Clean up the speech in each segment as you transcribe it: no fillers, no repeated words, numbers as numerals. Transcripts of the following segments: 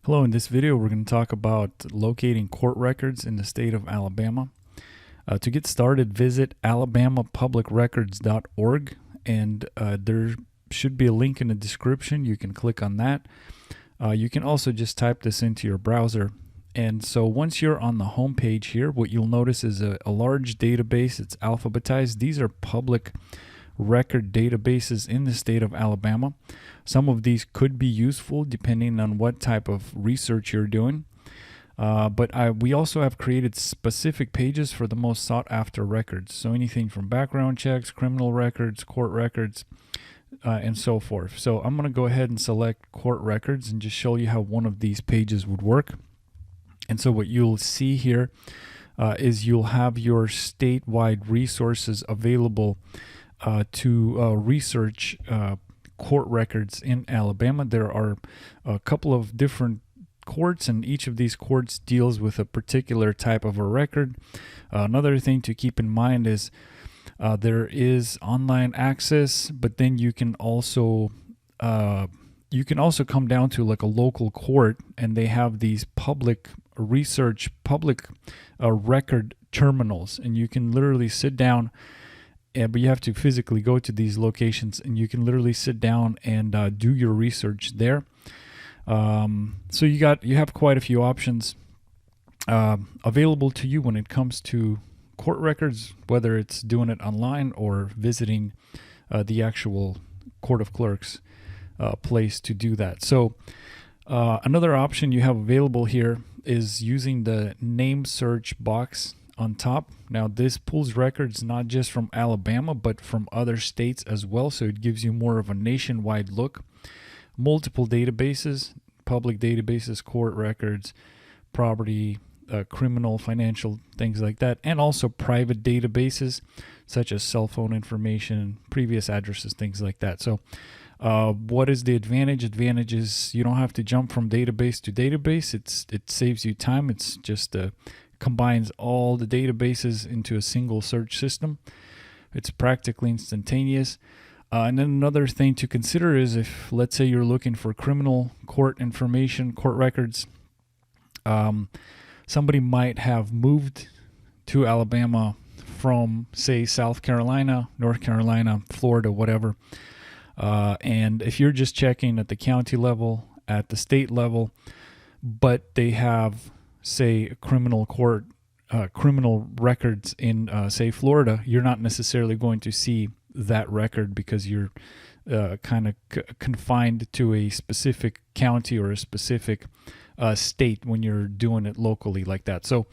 Hello, in this video we're going to talk about locating court records in the state of Alabama. To get started, visit alabamapublicrecords.org and there should be a link in the description. You can click on that. You can also just type this into your browser. And so once you're on the home page here, what you'll notice is a large database. It's alphabetized. These are public record databases in the state of Alabama. Some of these could be useful depending on what type of research you're doing. We also have created specific pages for the most sought after records. So anything from background checks, criminal records, court records, and so forth. So I'm going to go ahead and select court records and just show you how one of these pages would work. And so what you'll see here is you'll have your statewide resources available to research court records in Alabama. There are a couple of different courts, and each of these courts deals with a particular type of a record. Another thing to keep in mind is there is online access, but then you can also come down to like a local court, and they have these public record terminals, and you can literally sit down. But you have to physically go to these locations, and you can literally sit down and do your research there. So you have quite a few options available to you when it comes to court records, whether it's doing it online or visiting the actual Court of Clerks place to do that. So another option you have available here is using the name search box on top. Now this pulls records not just from Alabama but from other states as well, so it gives you more of a nationwide look. Multiple databases, public databases, court records, property, criminal, financial, things like that, and also private databases such as cell phone information, previous addresses, things like that. So what is the advantage? Advantage is you don't have to jump from database to database. It saves you time. It's just combines all the databases into a single search system. It's practically instantaneous. And then another thing to consider is if, let's say, you're looking for criminal court information, court records, somebody might have moved to Alabama from, say, South Carolina, North Carolina, Florida, whatever. And if you're just checking at the county level, at the state level, but they have, say, criminal records in, say, Florida, you're not necessarily going to see that record because you're kind of confined to a specific county or a specific state when you're doing it locally like that. So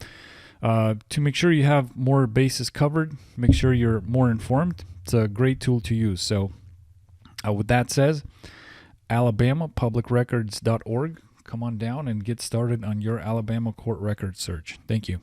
to make sure you have more bases covered, make sure you're more informed, it's a great tool to use. So with that said, alabamapublicrecords.org. Come on down and get started on your Alabama court record search. Thank you.